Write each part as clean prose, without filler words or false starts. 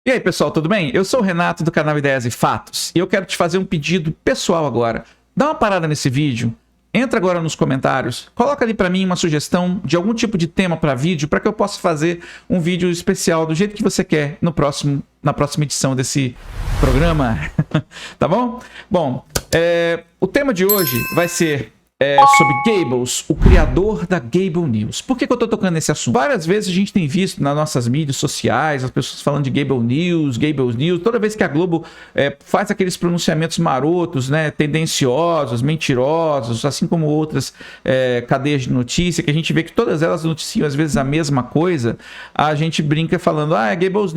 E aí, pessoal, tudo bem? Eu sou o Renato do canal Ideias e Fatos e eu quero te fazer um pedido pessoal agora. Dá uma parada nesse vídeo, entra agora nos comentários, coloca ali pra mim uma sugestão de algum tipo de tema para vídeo para que eu possa fazer um vídeo especial do jeito que você quer na próxima edição desse programa, tá bom? Bom, o tema de hoje vai ser sobre Goebbels, o criador da Gable News. Por que eu tô tocando nesse assunto? Várias vezes a gente tem visto nas nossas mídias sociais as pessoas falando de Gable News, toda vez que a Globo faz aqueles pronunciamentos marotos, né, tendenciosos, mentirosos, assim como outras cadeias de notícia, que a gente vê que todas elas noticiam às vezes a mesma coisa, a gente brinca falando, é Gable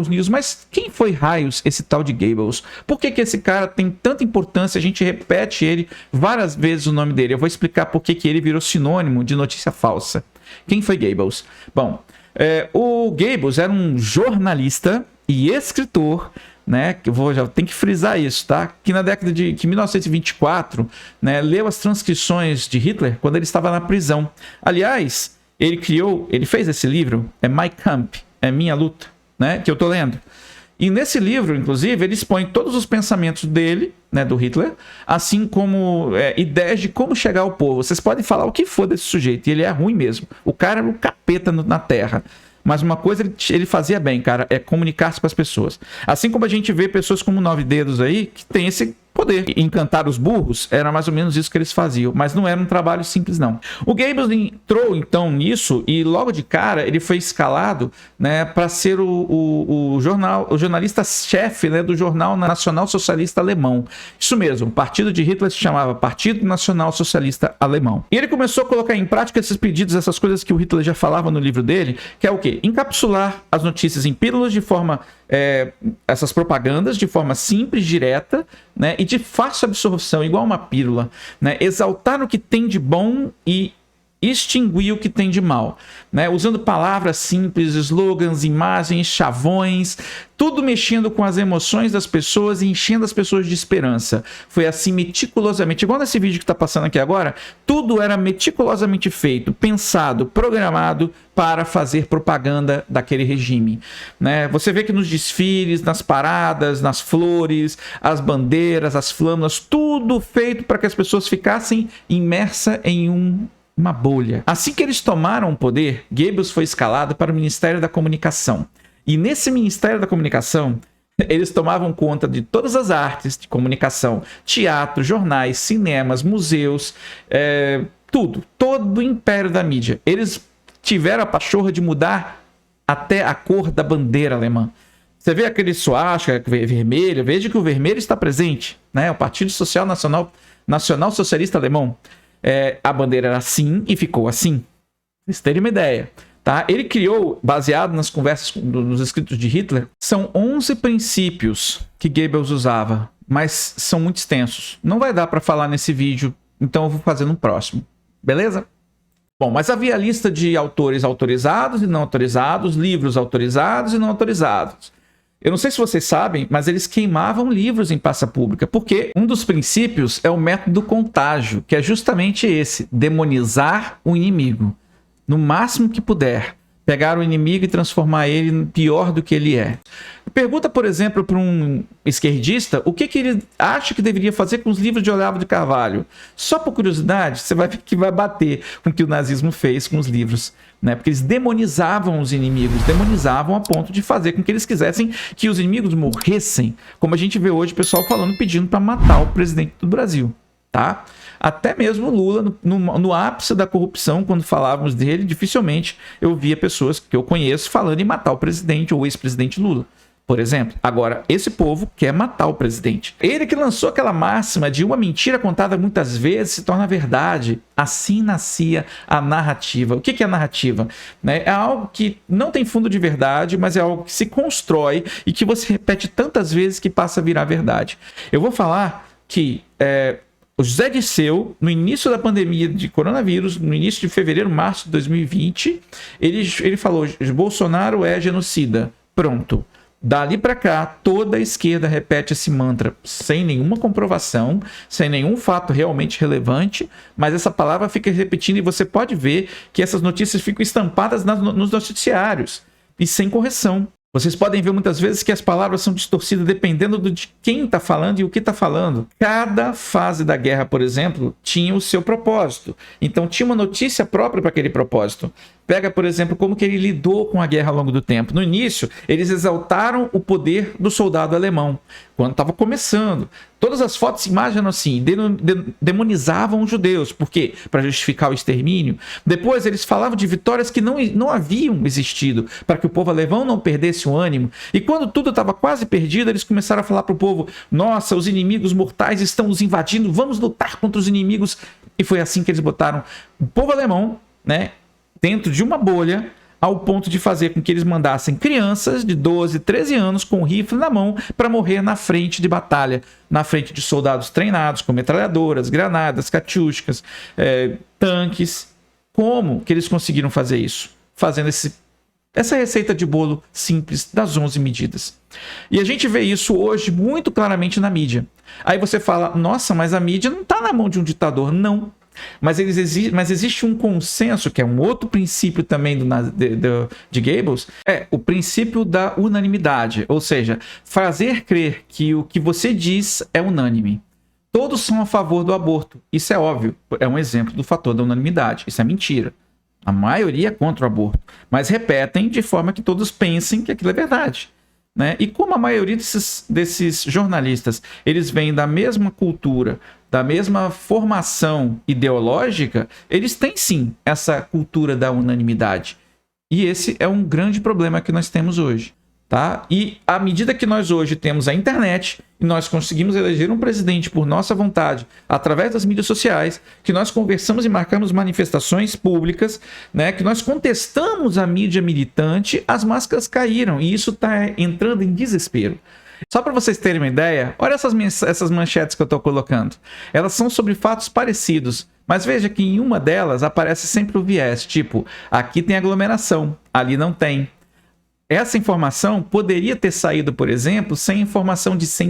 News, mas quem foi raios esse tal de Goebbels? Por que esse cara tem tanta importância? A gente repete ele várias vezes, o nome dele. Eu vou explicar por que ele virou sinônimo de notícia falsa. Quem foi Goebbels? Bom, o Goebbels era um jornalista e escritor, né? Já tenho que frisar isso, tá? Que na década de 1924, né, leu as transcrições de Hitler quando ele estava na prisão. Aliás, ele fez esse livro, Mein Kampf, Minha Luta, né? Que eu tô lendo. E nesse livro, inclusive, ele expõe todos os pensamentos dele, né, do Hitler, assim como ideias de como chegar ao povo. Vocês podem falar o que for desse sujeito, e ele é ruim mesmo. O cara era um capeta na Terra. Mas uma coisa ele fazia bem, cara, é comunicar-se com as pessoas. Assim como a gente vê pessoas como Nove Dedos aí, que tem esse poder. Encantar os burros, era mais ou menos isso que eles faziam, mas não era um trabalho simples, não. O Goebbels entrou, então, nisso, e logo de cara ele foi escalado, né, para ser o jornalista-chefe, né, do Jornal Nacional Socialista Alemão. Isso mesmo, o partido de Hitler se chamava Partido Nacional Socialista Alemão. E ele começou a colocar em prática esses pedidos, essas coisas que o Hitler já falava no livro dele, que é o quê? Encapsular as notícias em pílulas de forma... essas propagandas de forma simples, direta, né, e de fácil absorção, igual uma pílula, né, exaltar o que tem de bom e extinguir o que tem de mal, né, usando palavras simples, slogans, imagens, chavões, tudo mexendo com as emoções das pessoas e enchendo as pessoas de esperança. Foi assim meticulosamente, igual nesse vídeo que está passando aqui agora, tudo era meticulosamente feito, pensado, programado para fazer propaganda daquele regime, né? Você vê que nos desfiles, nas paradas, nas flores, as bandeiras, as flâmulas, tudo feito para que as pessoas ficassem imersas em uma bolha. Assim que eles tomaram o poder, Goebbels foi escalado para o Ministério da Comunicação. E nesse Ministério da Comunicação, eles tomavam conta de todas as artes de comunicação, teatro, jornais, cinemas, museus, todo o império da mídia. Eles tiveram a pachorra de mudar até a cor da bandeira alemã. Você vê aquele suástica vermelho, veja que o vermelho está presente, né? O Partido Social Nacional Socialista Alemão. A bandeira era assim e ficou assim. Pra vocês terem uma ideia. Tá? Ele criou, baseado nas conversas, nos escritos de Hitler, são 11 princípios que Goebbels usava, mas são muito extensos. Não vai dar para falar nesse vídeo, então eu vou fazer no próximo. Beleza? Bom, mas havia a lista de autores autorizados e não autorizados, livros autorizados e não autorizados. Eu não sei se vocês sabem, mas eles queimavam livros em praça pública, porque um dos princípios é o método contágio, que é justamente esse, demonizar o inimigo, no máximo que puder. Pegar o inimigo e transformar ele pior do que ele é. Pergunta, por exemplo, para um esquerdista o que ele acha que deveria fazer com os livros de Olavo de Carvalho. Só por curiosidade, você vai ver que vai bater com o que o nazismo fez com os livros, né? Porque eles demonizavam os inimigos, demonizavam a ponto de fazer com que eles quisessem que os inimigos morressem, como a gente vê hoje o pessoal falando, pedindo para matar o presidente do Brasil. Tá? Até mesmo Lula, no ápice da corrupção, quando falávamos dele, dificilmente eu via pessoas que eu conheço falando em matar o presidente ou o ex-presidente Lula, por exemplo. Agora, esse povo quer matar o presidente. Ele que lançou aquela máxima de uma mentira contada muitas vezes se torna verdade. Assim nascia a narrativa. O que é a narrativa? É algo que não tem fundo de verdade, mas é algo que se constrói e que você repete tantas vezes que passa a virar verdade. Eu vou falar que... o José Dirceu, no início da pandemia de coronavírus, no início de fevereiro, março de 2020, ele falou: Bolsonaro é genocida. Pronto. Dali para cá, toda a esquerda repete esse mantra sem nenhuma comprovação, sem nenhum fato realmente relevante, mas essa palavra fica repetindo e você pode ver que essas notícias ficam estampadas nos noticiários e sem correção. Vocês podem ver muitas vezes que as palavras são distorcidas dependendo de quem está falando e o que está falando. Cada fase da guerra, por exemplo, tinha o seu propósito. Então tinha uma notícia própria para aquele propósito. Pega, por exemplo, como que ele lidou com a guerra ao longo do tempo. No início, eles exaltaram o poder do soldado alemão, quando estava começando. Todas as fotos imaginam assim, demonizavam os judeus. Por quê? Para justificar o extermínio. Depois, eles falavam de vitórias que não haviam existido, para que o povo alemão não perdesse o ânimo. E quando tudo estava quase perdido, eles começaram a falar para o povo: nossa, os inimigos mortais estão nos invadindo, vamos lutar contra os inimigos. E foi assim que eles botaram o povo alemão, né, dentro de uma bolha, ao ponto de fazer com que eles mandassem crianças de 12, 13 anos com rifle na mão para morrer na frente de batalha, na frente de soldados treinados com metralhadoras, granadas, catiuscas, tanques. Como que eles conseguiram fazer isso? Fazendo essa receita de bolo simples das 11 medidas. E a gente vê isso hoje muito claramente na mídia. Aí você fala: nossa, mas a mídia não está na mão de um ditador. Não. Mas existe um consenso, que é um outro princípio também de Goebbels, é o princípio da unanimidade. Ou seja, fazer crer que o que você diz é unânime. Todos são a favor do aborto. Isso é óbvio. É um exemplo do fator da unanimidade. Isso é mentira. A maioria é contra o aborto. Mas repetem de forma que todos pensem que aquilo é verdade. Né? E como a maioria desses jornalistas, eles vêm da mesma cultura, da mesma formação ideológica, eles têm sim essa cultura da unanimidade. E esse é um grande problema que nós temos hoje. Tá? E à medida que nós hoje temos a internet e nós conseguimos eleger um presidente por nossa vontade, através das mídias sociais, que nós conversamos e marcamos manifestações públicas, né, que nós contestamos a mídia militante, as máscaras caíram e isso está entrando em desespero. Só para vocês terem uma ideia, olha essas manchetes que eu estou colocando. Elas são sobre fatos parecidos, mas veja que em uma delas aparece sempre o viés, tipo, aqui tem aglomeração, ali não tem. Essa informação poderia ter saído, por exemplo, sem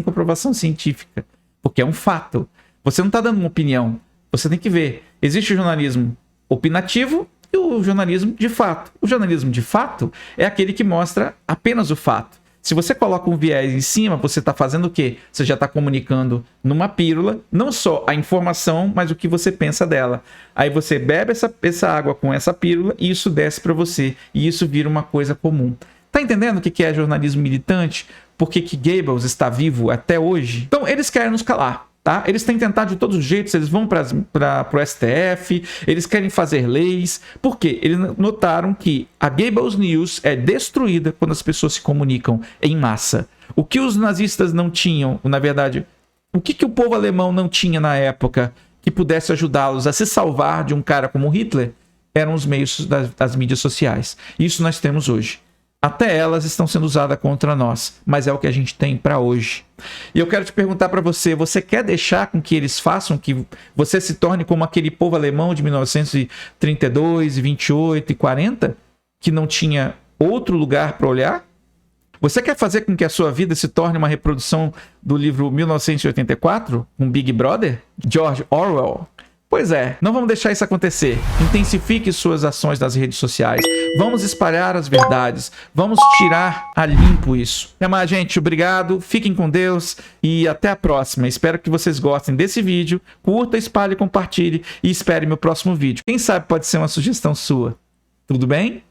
comprovação científica, porque é um fato. Você não está dando uma opinião, você tem que ver. Existe o jornalismo opinativo e o jornalismo de fato. O jornalismo de fato é aquele que mostra apenas o fato. Se você coloca um viés em cima, você está fazendo o quê? Você já está comunicando numa pílula, não só a informação, mas o que você pensa dela. Aí você bebe essa água com essa pílula e isso desce para você. E isso vira uma coisa comum. Tá entendendo o que é jornalismo militante? Por que Goebbels está vivo até hoje? Então, eles querem nos calar, tá? Eles têm tentado de todos os jeitos, eles vão para o STF, eles querem fazer leis. Por quê? Eles notaram que a Goebbels News é destruída quando as pessoas se comunicam em massa. O que os nazistas não tinham, na verdade, o que o povo alemão não tinha na época que pudesse ajudá-los a se salvar de um cara como Hitler, eram os meios das mídias sociais. Isso nós temos hoje. Até elas estão sendo usadas contra nós, mas é o que a gente tem para hoje. E eu quero te perguntar para você, você quer deixar com que eles façam que você se torne como aquele povo alemão de 1932, 28 e 40, que não tinha outro lugar para olhar? Você quer fazer com que a sua vida se torne uma reprodução do livro 1984, um Big Brother? George Orwell? Pois é, não vamos deixar isso acontecer. Intensifique suas ações nas redes sociais. Vamos espalhar as verdades. Vamos tirar a limpo isso. Até mais, gente. Obrigado. Fiquem com Deus e até a próxima. Espero que vocês gostem desse vídeo. Curta, espalhe, compartilhe e espere meu próximo vídeo. Quem sabe pode ser uma sugestão sua. Tudo bem?